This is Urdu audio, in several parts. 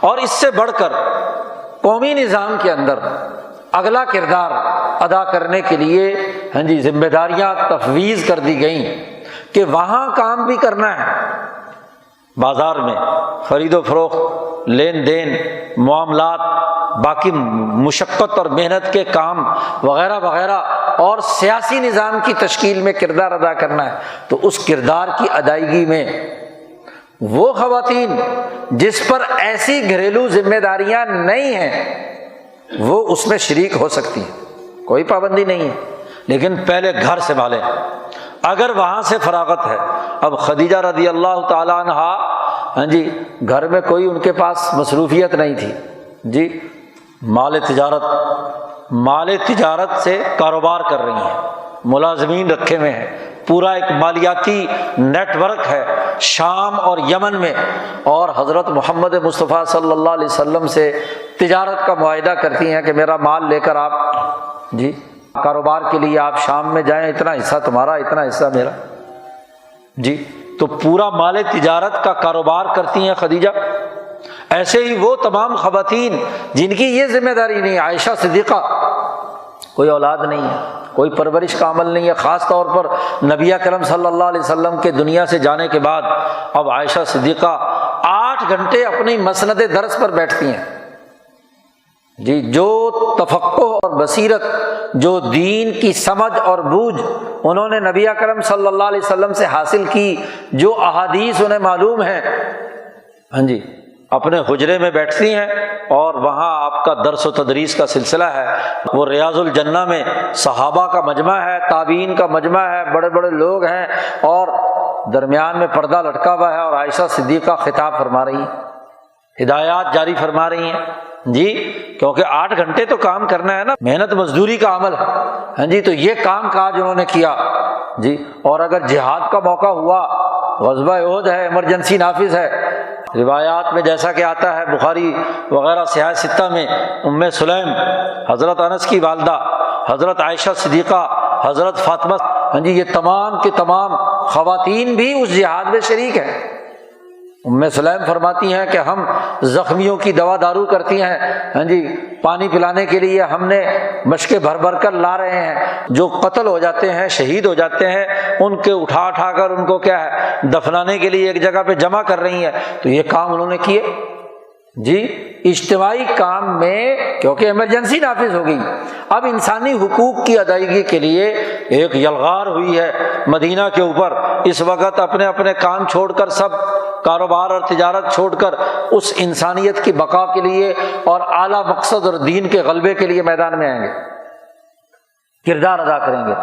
اور اس سے بڑھ کر قومی نظام کے اندر اگلا کردار ادا کرنے کے لیے ذمہ داریاں تفویض کر دی گئیں کہ وہاں کام بھی کرنا ہے، بازار میں خرید و فروخت، لین دین، معاملات، باقی مشقت اور محنت کے کام وغیرہ وغیرہ، اور سیاسی نظام کی تشکیل میں کردار ادا کرنا ہے۔ تو اس کردار کی ادائیگی میں وہ خواتین جس پر ایسی گھریلو ذمہ داریاں نہیں ہیں وہ اس میں شریک ہو سکتی ہیں، کوئی پابندی نہیں ہے، لیکن پہلے گھر سنبھالیں۔ اگر وہاں سے فراغت ہے، اب خدیجہ رضی اللہ تعالیٰ عنہا گھر میں کوئی ان کے پاس مصروفیت نہیں تھی، مال تجارت سے کاروبار کر رہی ہیں، ملازمین رکھے ہوئے ہیں، پورا ایک مالیاتی نیٹ ورک ہے شام اور یمن میں، اور حضرت محمد مصطفیٰ صلی اللہ علیہ وسلم سے تجارت کا معاہدہ کرتی ہیں کہ میرا مال لے کر آپ کاروبار کے لیے آپ شام میں جائیں، اتنا حصہ تمہارا، اتنا حصہ میرا، تو پورا مال تجارت کا کاروبار کرتی ہیں خدیجہ۔ ایسے ہی وہ تمام خواتین جن کی یہ ذمہ داری نہیں، عائشہ صدیقہ، کوئی اولاد نہیں ہے، کوئی پرورش کا عمل نہیں ہے، خاص طور پر نبی اکرم صلی اللہ علیہ وسلم کے دنیا سے جانے کے بعد اب عائشہ صدیقہ 8 گھنٹے اپنی مسند درس پر بیٹھتی ہیں، جو تفقہ اور بصیرت، جو دین کی سمجھ اور بوجھ انہوں نے نبی اکرم صلی اللہ علیہ وسلم سے حاصل کی، جو احادیث انہیں معلوم ہیں، اپنے حجرے میں بیٹھتی ہیں، اور وہاں آپ کا درس و تدریس کا سلسلہ ہے۔ وہ ریاض الجنہ میں صحابہ کا مجمع ہے، تابعین کا مجمع ہے، بڑے بڑے لوگ ہیں، اور درمیان میں پردہ لٹکا ہوا ہے، اور عائشہ صدیقہ خطاب فرما رہی ہیں، ہدایات جاری فرما رہی ہیں، کیونکہ 8 گھنٹے تو کام کرنا ہے نا، محنت مزدوری کا عمل ہے، تو یہ کام کاج انہوں نے کیا، اور اگر جہاد کا موقع ہوا، غزوہ احد ہے، ایمرجنسی نافذ ہے، روایات میں جیسا کہ آتا ہے بخاری وغیرہ صحاح ستہ میں، ام سلیم، حضرت انس کی والدہ، حضرت عائشہ صدیقہ، حضرت فاطمہ، یہ تمام کے تمام خواتین بھی اس جہاد میں شریک ہیں۔ ام سلیم فرماتی ہیں کہ ہم زخمیوں کی دوا دارو کرتی ہیں، پانی پلانے کے لیے ہم نے مشکیں بھر بھر کر لا رہے ہیں، جو قتل ہو جاتے ہیں، شہید ہو جاتے ہیں، ان کے اٹھا کر ان کو کیا ہے دفنانے کے لیے ایک جگہ پہ جمع کر رہی ہیں۔ تو یہ کام انہوں نے کیے، اجتماعی کام میں، کیونکہ ایمرجنسی نافذ ہو گئی، اب انسانی حقوق کی ادائیگی کے لیے ایک یلغار ہوئی ہے مدینہ کے اوپر۔ اس وقت اپنے اپنے کام چھوڑ کر، سب کاروبار اور تجارت چھوڑ کر اس انسانیت کی بقا کے لیے اور اعلیٰ مقصد اور دین کے غلبے کے لیے میدان میں آئیں گے، کردار ادا کریں گے۔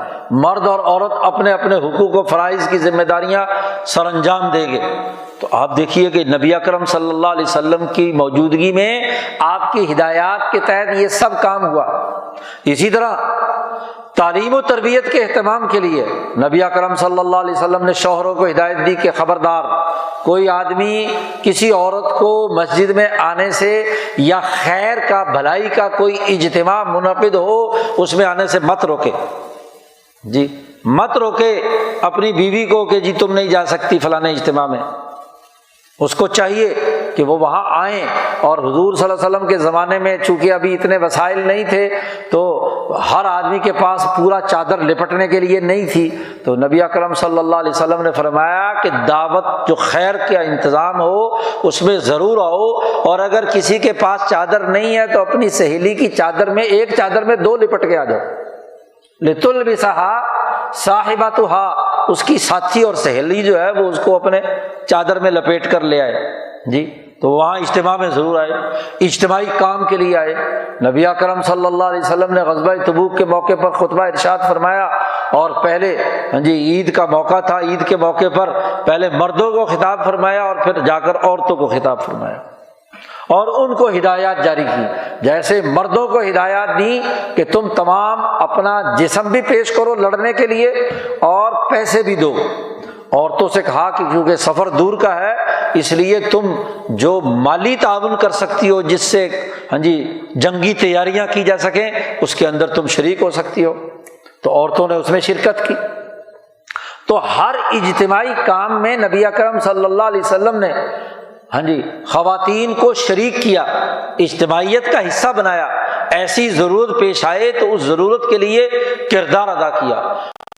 مرد اور عورت اپنے اپنے حقوق و فرائض کی ذمہ داریاں سر انجام دیں گے۔ تو آپ دیکھیے کہ نبی اکرم صلی اللہ علیہ وسلم کی موجودگی میں آپ کی ہدایات کے تحت یہ سب کام ہوا۔ اسی طرح تعلیم و تربیت کے اہتمام کے لیے نبی اکرم صلی اللہ علیہ وسلم نے شوہروں کو ہدایت دی کہ خبردار، کوئی آدمی کسی عورت کو مسجد میں آنے سے یا خیر کا، بھلائی کا کوئی اجتماع منعقد ہو اس میں آنے سے مت روکے، مت روکے اپنی بیوی کو کہ تم نہیں جا سکتی فلانے اجتماع میں۔ اس کو چاہیے کہ وہ وہاں آئیں، اور حضور صلی اللہ علیہ وسلم کے زمانے میں چونکہ ابھی اتنے وسائل نہیں تھے تو ہر آدمی کے پاس پورا چادر لپٹنے کے لیے نہیں تھی، تو نبی اکرم صلی اللہ علیہ وسلم نے فرمایا کہ دعوت جو خیر کا انتظام ہو اس میں ضرور آؤ، اور اگر کسی کے پاس چادر نہیں ہے تو اپنی سہیلی کی چادر میں، ایک چادر میں 2 لپٹ کے آ جاؤ، لتلبسہا صاحبتہا، اس کی ساتھی اور سہیلی جو ہے وہ اس کو اپنے چادر میں لپیٹ کر لے آئے، تو وہاں اجتماع میں ضرور آئے، اجتماعی کام کے لیے آئے۔ نبی اکرم صلی اللہ علیہ وسلم نے غزوہ تبوک کے موقع پر خطبہ ارشاد فرمایا، اور پہلے عید کا موقع تھا، عید کے موقع پر پہلے مردوں کو خطاب فرمایا اور پھر جا کر عورتوں کو خطاب فرمایا، اور ان کو ہدایات جاری کی۔ جیسے مردوں کو ہدایات دی کہ تم تمام اپنا جسم بھی پیش کرو لڑنے کے لیے اور پیسے بھی دو، عورتوں سے کہا کہ کیونکہ سفر دور کا ہے اس لیے تم جو مالی تعاون کر سکتی ہو جس سے جنگی تیاریاں کی جا سکیں اس کے اندر تم شریک ہو سکتی ہو، تو عورتوں نے اس میں شرکت کی۔ تو ہر اجتماعی کام میں نبی اکرم صلی اللہ علیہ وسلم نے ہاں جی خواتین کو شریک کیا، اجتماعیت کا حصہ بنایا، ایسی ضرورت پیش آئے تو اس ضرورت کے لیے کردار ادا کیا۔